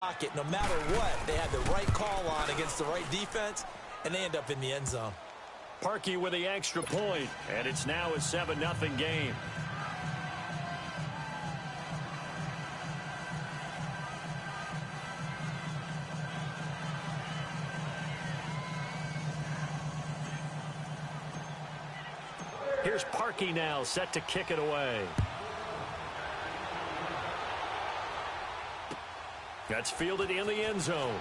pocket. No matter what, they had the right call on against the right defense, and they end up in the end zone. Parkey with the extra point, and it's now a 7-0 game. Here's Parkey now, set to kick it away. That's fielded in the end zone.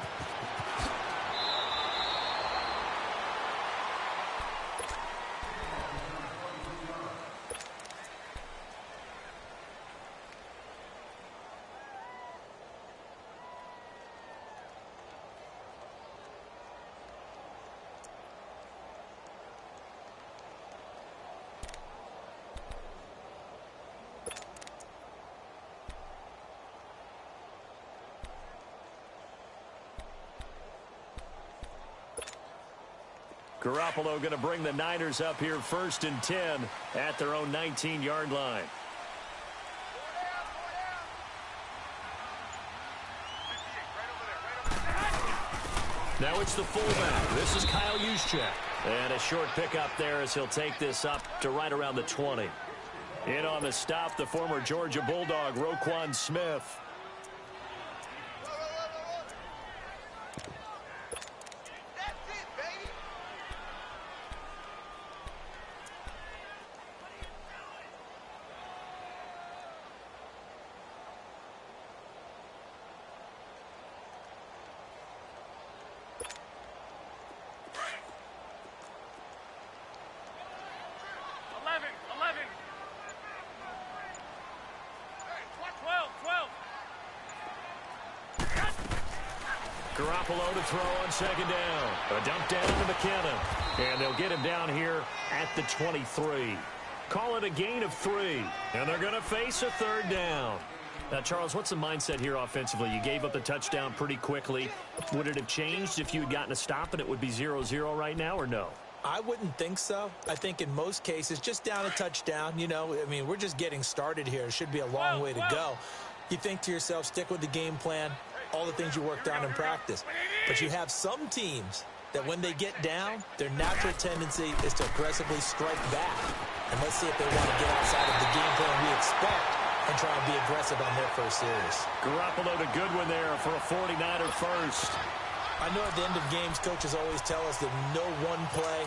Garoppolo going to bring the Niners up here 1st and 10 at their own 19-yard line. Now it's the fullback. This is Kyle Juszczyk. And a short pickup there as he'll take this up to right around the 20. In on the stop, the former Georgia Bulldog, Roquan Smith. Garoppolo to throw on 2nd down. A dump down to McKinnon. And they'll get him down here at the 23. Call it a gain of 3. And they're going to face a 3rd down. Now, Charles, what's the mindset here offensively? You gave up the touchdown pretty quickly. Would it have changed if you had gotten a stop and it would be 0-0 right now, or no? I wouldn't think so. I think in most cases, just down a touchdown, you know, I mean, we're just getting started here. It should be a long way to go. You think to yourself, stick with the game plan, all the things you worked on in practice. But you have some teams that when they get down, their natural tendency is to aggressively strike back. And let's see if they want to get outside of the game plan we expect and try and be aggressive on their first series. Garoppolo to Goodwin there for a 49er first. I know at the end of games, coaches always tell us that no one play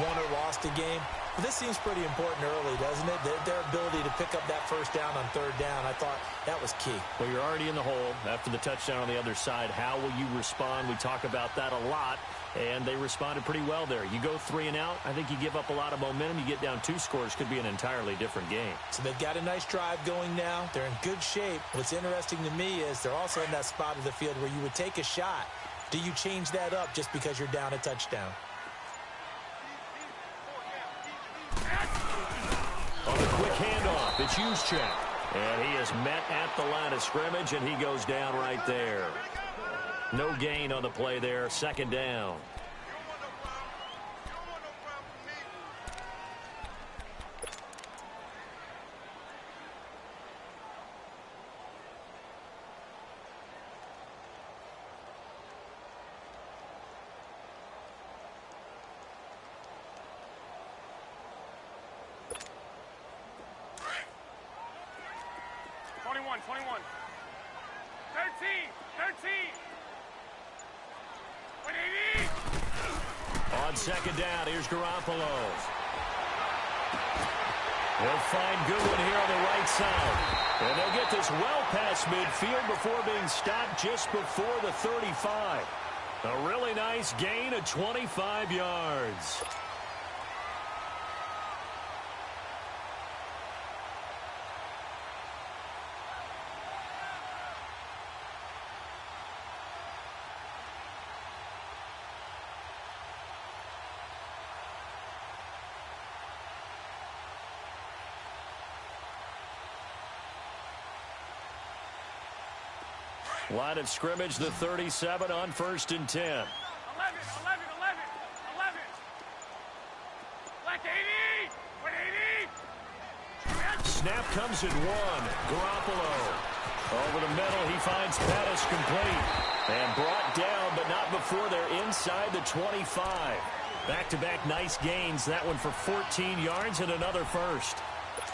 won or lost a game. But this seems pretty important early, doesn't it? Their ability to pick up that first down on 3rd down, I thought that was key. Well, you're already in the hole after the touchdown on the other side. How will you respond? We talk about that a lot, and they responded pretty well there. You go 3 and out, I think you give up a lot of momentum. You get down 2 scores, could be an entirely different game. So they've got a nice drive going now. They're in good shape. What's interesting to me is they're also in that spot of the field where you would take a shot. Do you change that up just because you're down a touchdown? On the quick handoff, it's Juszczyk. And he is met at the line of scrimmage, and he goes down right there. No gain on the play there, 2nd down. On 2nd down, here's Garoppolo. They'll find Goodwin here on the right side. And they'll get this well past midfield before being stopped just before the 35. A really nice gain of 25 yards. Line of scrimmage, the 37 on 1st and 10. 11. Black 80. Snap comes at 1. Garoppolo Over the middle, he finds Pettis complete. And brought down, but not before they're inside the 25. Back-to-back nice gains. That one for 14 yards and another first.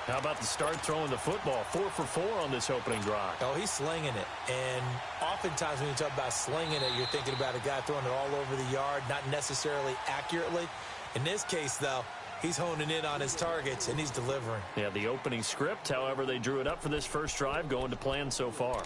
How about the start throwing the football? 4 for 4 on this opening drive. Oh, he's slinging it. And oftentimes when you talk about slinging it, you're thinking about a guy throwing it all over the yard, not necessarily accurately. In this case, though, he's honing in on his targets, and he's delivering. Yeah, the opening script, however, they drew it up for this first drive, going to plan so far.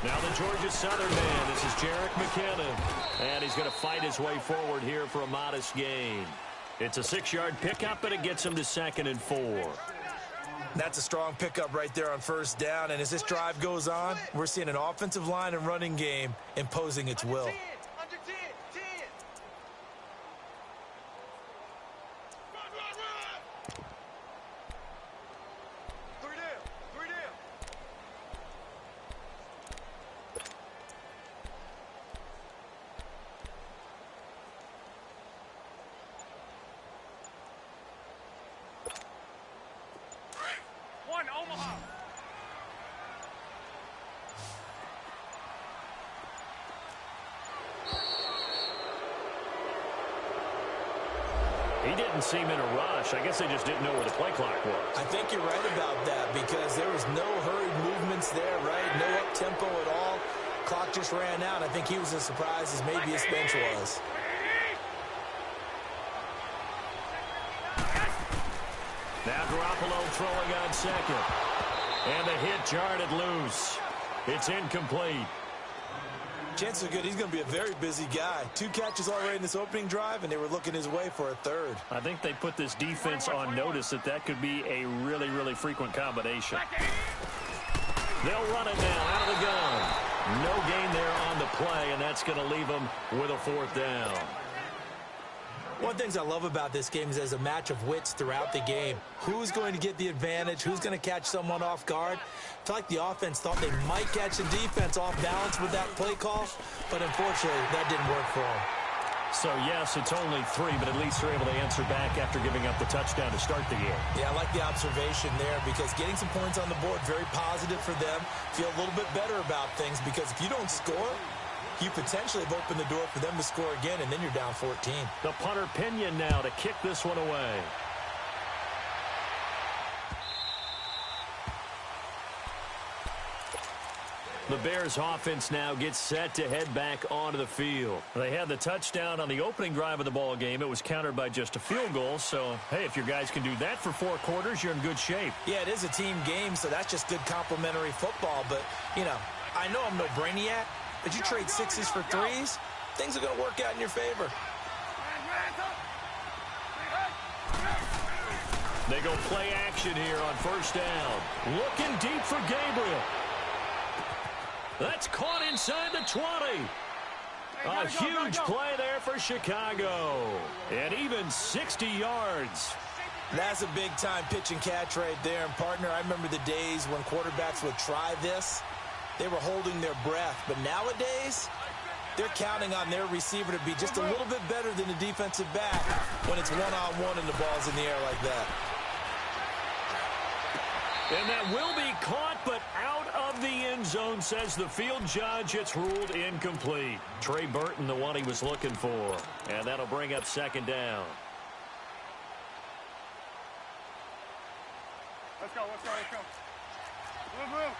Now the Georgia Southern man, this is Jerick McKinnon. And he's going to fight his way forward here for a modest gain. It's a 6-yard pickup, and it gets him to 2nd and 4. That's a strong pickup right there on first down. And as this drive goes on, we're seeing an offensive line and running game imposing its will. He didn't seem in a rush. I guess they just didn't know where the play clock was. I think you're right about that because there was no hurried movements there, right? No up-tempo at all. Clock just ran out. I think he was as surprised as maybe his bench was. Now Garoppolo throwing on 2nd. And the hit jarred it loose. It's incomplete. Chances are good he's going to be a very busy guy. 2 catches already in this opening drive, and they were looking his way for a 3rd. I think they put this defense on notice that could be a really, really frequent combination. They'll run it now out of the gun. No gain there on the play, and that's going to leave them with a 4th down. One of the things I love about this game is there's a match of wits throughout the game. Who's going to get the advantage? Who's going to catch someone off guard? I feel like the offense thought they might catch the defense off balance with that play call, but unfortunately, that didn't work for them. So, yes, it's only 3, but at least they're able to answer back after giving up the touchdown to start the game. Yeah, I like the observation there because getting some points on the board, very positive for them. Feel a little bit better about things because if you don't score, you potentially have opened the door for them to score again, and then you're down 14. The punter Pinion now to kick this one away. The Bears offense now gets set to head back onto the field. They had the touchdown on the opening drive of the ball game. It was countered by just a field goal. So, hey, if your guys can do that for 4 quarters, you're in good shape. Yeah, it is a team game, so that's just good complimentary football. But, you know, I know I'm no brainiac, but you trade 6s for 3s, things are going to work out in your favor. They go play action here on first down. Looking deep for Gabriel. That's caught inside the 20. A huge play there for Chicago. And even 60 yards. That's a big-time pitch and catch right there. And, partner, I remember the days when quarterbacks would try this. They were holding their breath. But nowadays, they're counting on their receiver to be just a little bit better than the defensive back when it's one-on-one and the ball's in the air like that. And that will be caught, but out of the end zone, says the field judge. It's ruled incomplete. Trey Burton, the one he was looking for. And that'll bring up second down. Let's go, let's go, let's go. Move, move.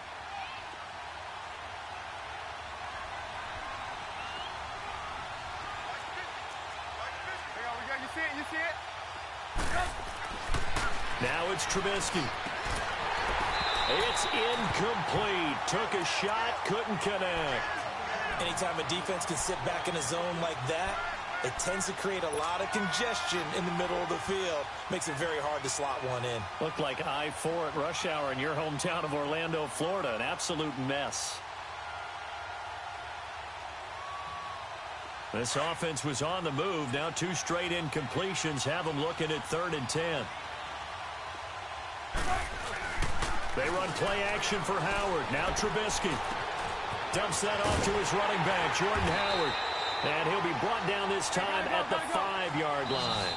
There we go, you see it, you see it? Now it's Trubisky. It's incomplete. Took a shot, couldn't connect. Anytime a defense can sit back in a zone like that, It tends to create a lot of congestion in the middle of the field. Makes it very hard to slot one in. Looked like I-4 at rush hour in your hometown of Orlando, Florida. An absolute mess. This offense was on the move. Now 2 straight incompletions have them looking at 3rd and 10. They run play action for Howard. Now Trubisky dumps that off to his running back, Jordan Howard. And he'll be brought down this time at the 5-yard line.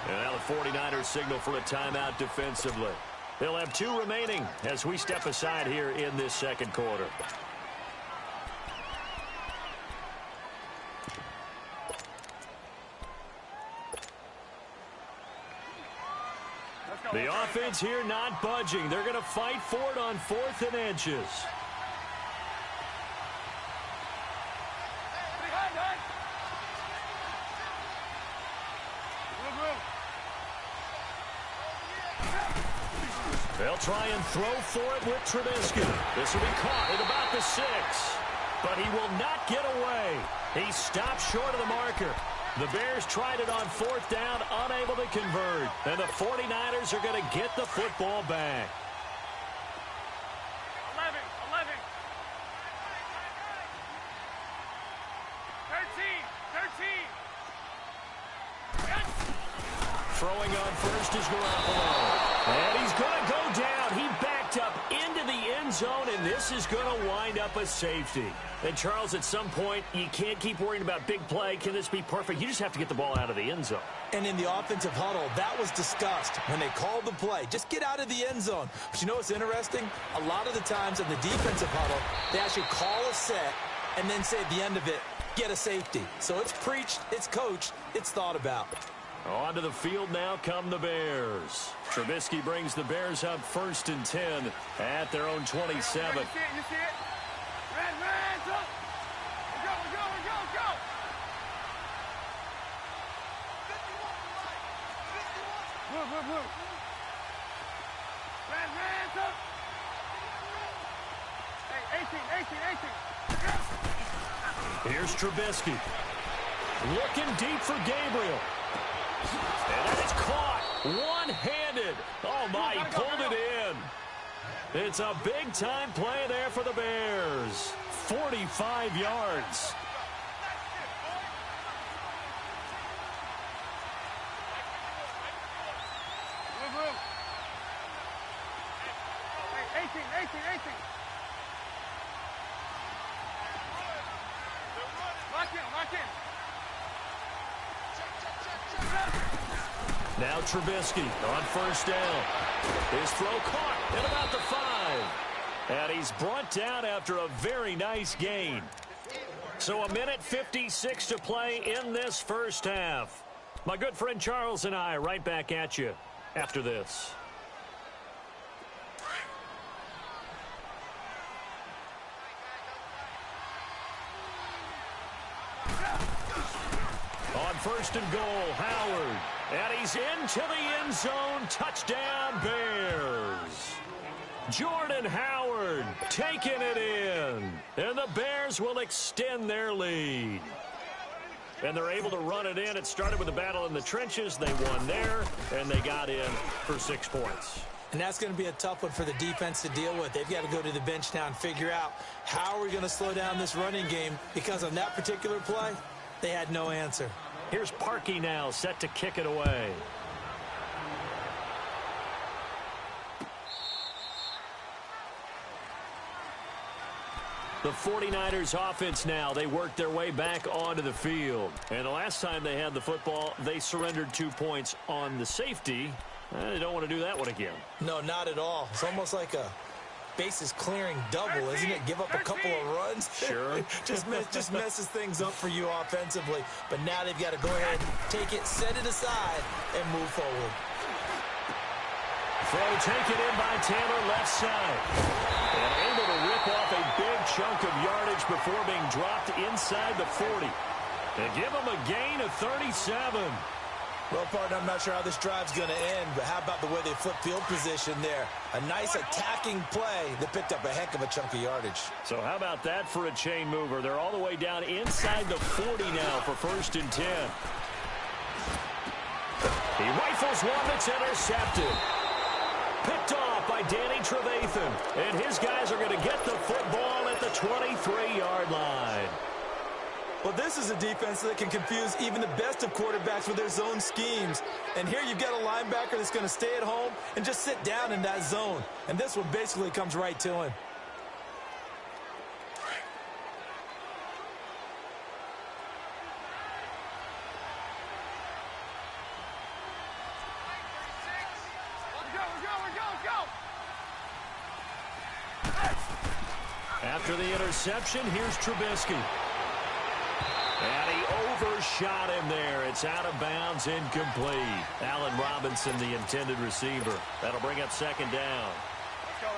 And now the 49ers signal for a timeout defensively. They'll have 2 remaining as we step aside here in this second quarter. The offense here not budging. They're going to fight for it on 4th and inches. They'll try and throw for it with Trubisky. This will be caught at about the 6. But he will not get away. He stopped short of the marker. The Bears tried it on 4th down, unable to convert. And the 49ers are going to get the football back. 11, 13, 13. Throwing on first is Garoppolo. And he's going to go down. He backed up into the end zone, and this is going to wind up a safety. And, Charles, at some point, you can't keep worrying about big play. Can this be perfect? You just have to get the ball out of the end zone. And in the offensive huddle, that was discussed when they called the play. Just get out of the end zone. But you know what's interesting? A lot of the times in the defensive huddle, they actually call a set and then say at the end of it, get a safety. So it's preached, it's coached, it's thought about. Onto the field now come the Bears. Trubisky brings the Bears up 1st and 10 at their own 27. You see it? Red, up. Go. Blue. Red, up. Hey, 18. Here's Trubisky. Looking deep for Gabriel. And that is caught. One-handed. Oh, my, he pulled it in. It's a big-time play there for the Bears. 45 yards. Hey, 18. Lock in. Now Trubisky on 1st down. His throw caught at about the 5. And he's brought down after a very nice gain. So 1:56 to play in this first half. My good friend Charles and I right back at you after this. On 1st and goal, Howard. And he's into the end zone. Touchdown, Bears. Jordan Howard taking it in. And the Bears will extend their lead. And they're able to run it in. It started with a battle in the trenches. They won there, and they got in for 6 points. And that's going to be a tough one for the defense to deal with. They've got to go to the bench now and figure out how are we going to slow down this running game, because on that particular play, they had no answer. Here's Parkey now, set to kick it away. The 49ers offense now, they worked their way back onto the field. And the last time they had the football, they surrendered 2 points on the safety. They don't want to do that one again. No, not at all. It's almost like a bases clearing double, isn't it? Give up a couple of runs. Sure. just messes things up for you offensively. But now they've got to go ahead, take it, set it aside, and move forward. Throw taken in by Taylor, left side. And able to rip off a big chunk of yardage before being dropped inside the 40. They give him a gain of 37. Well, partner, I'm not sure how this drive's going to end, but how about the way they flip field position there? A nice attacking play that picked up a heck of a chunk of yardage. So how about that for a chain mover? They're all the way down inside the 40 now for 1st and 10. He rifles one that's intercepted. Picked off by Danny Trevathan. And his guys are going to get the football at the 23-yard line. Well, this is a defense that can confuse even the best of quarterbacks with their zone schemes. And here you've got a linebacker that's going to stay at home and just sit down in that zone. And this one basically comes right to him. After the interception, here's Trubisky. And he overshot him there. It's out of bounds, incomplete. Allen Robinson, the intended receiver. That'll bring up 2nd down.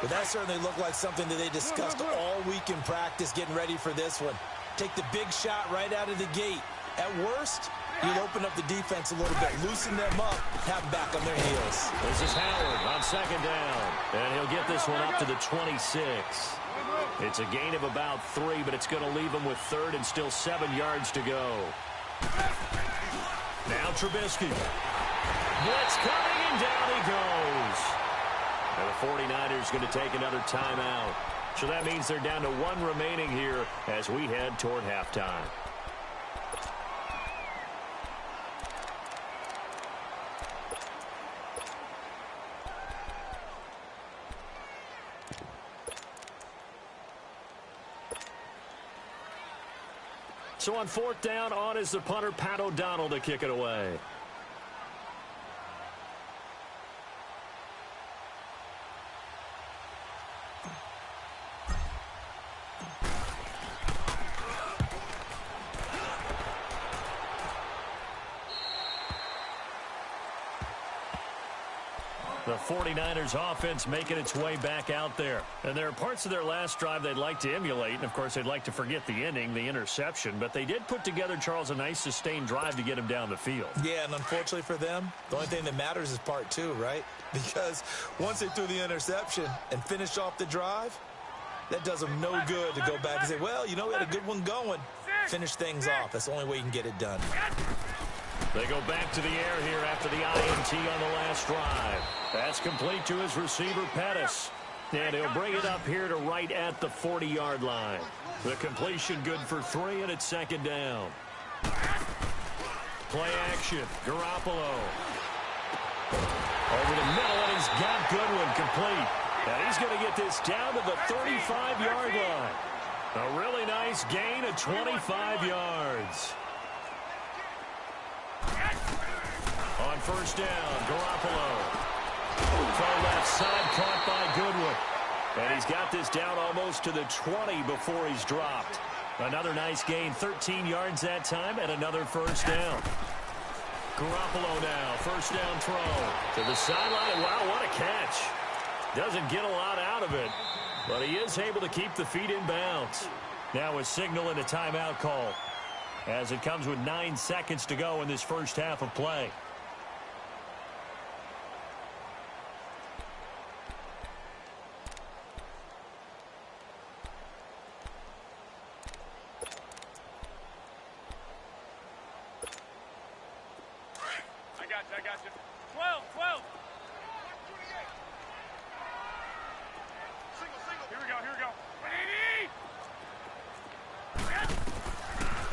But that certainly looked like something that they discussed all week in practice, getting ready for this one. Take the big shot right out of the gate. At worst, you'll open up the defense a little bit, loosen them up, have them back on their heels. This is Howard on 2nd down. And he'll get this one up to the 26. It's a gain of about 3, but it's going to leave him with 3rd and still 7 yards to go. Now Trubisky. Blitz coming, and down he goes. And the 49ers going to take another timeout. So that means they're down to 1 remaining here as we head toward halftime. So on 4th down, on is the punter, Pat O'Donnell, to kick it away. The 49ers offense making its way back out there. And there are parts of their last drive they'd like to emulate. And, of course, they'd like to forget the ending, the interception. But they did put together, Charles, a nice sustained drive to get him down the field. Yeah, and unfortunately for them, the only thing that matters is part 2, right? Because once they threw the interception and finished off the drive, that does them no good to go back and say, well, you know, we had a good one going. Finish things off. That's the only way you can get it done. They go back to the air here after the INT on the last drive. That's complete to his receiver, Pettis. And he'll bring it up here to right at the 40-yard line. The completion good for 3, and it's 2nd down. Play action. Garoppolo. Over the middle, and he's got Goodwin complete. And he's going to get this down to the 35-yard line. A really nice gain of 25 yards. On 1st down, Garoppolo. From left side, caught by Goodwin. And he's got this down almost to the 20 before he's dropped. Another nice gain, 13 yards that time, and another 1st down. Garoppolo now, 1st down throw. To the sideline, wow, what a catch. Doesn't get a lot out of it, but he is able to keep the feet in bounds. Now a signal and a timeout call, as it comes with 9 seconds to go in this first half of play. I got you. 12, 12. Here we go. 180.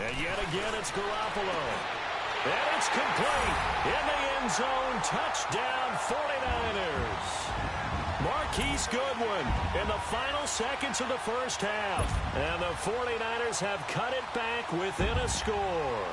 And yet again, it's Garoppolo. And it's complete. In the end zone, touchdown 49ers. Marquise Goodwin in the final seconds of the first half. And the 49ers have cut it back within a score.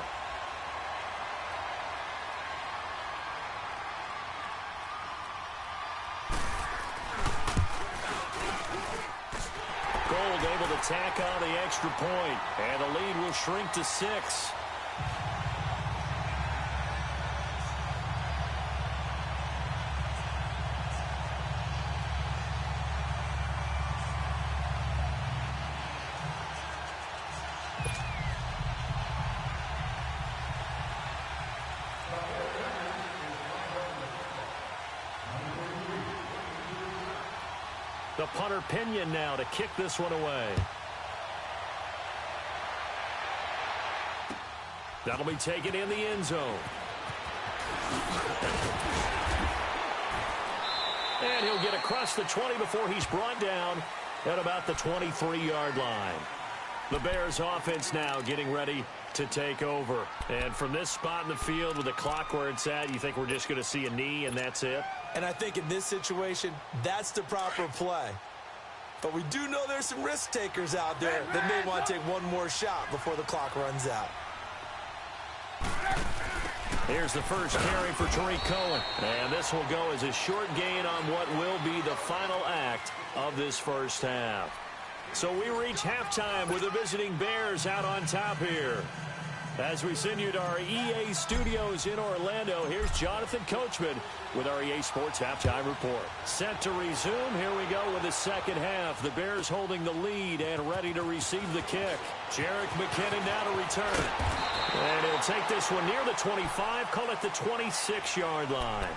Gold able to tack on the extra point, and the lead will shrink to 6. The punter Pinion now to kick this one away. That'll be taken in the end zone. And he'll get across the 20 before he's brought down at about the 23-yard line. The Bears offense now getting ready to take over. And from this spot in the field with the clock where it's at, you think we're just going to see a knee and that's it? And I think in this situation, that's the proper play. But we do know there's some risk takers out there that may want to take one more shot before the clock runs out. Here's the first carry for Tariq Cohen. And this will go as a short gain on what will be the final act of this first half. So we reach halftime with the visiting Bears out on top here. As we send you to our EA studios in Orlando, here's Jonathan Coachman with our EA Sports Halftime Report. Set to resume. Here we go with the second half. The Bears holding the lead and ready to receive the kick. Jerick McKinnon now to return. And he'll take this one near the 25, call it the 26-yard line.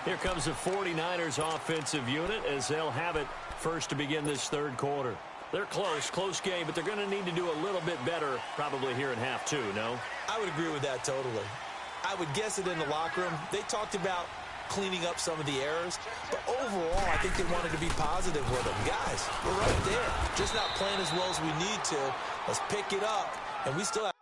Here comes the 49ers offensive unit as they'll have it first to begin this third quarter. They're close game, but they're going to need to do a little bit better probably here in half two, no? I would agree with that totally. I would guess that in the locker room, they talked about cleaning up some of the errors, but overall, I think they wanted to be positive with them. Guys, we're right there, just not playing as well as we need to. Let's pick it up, and we still have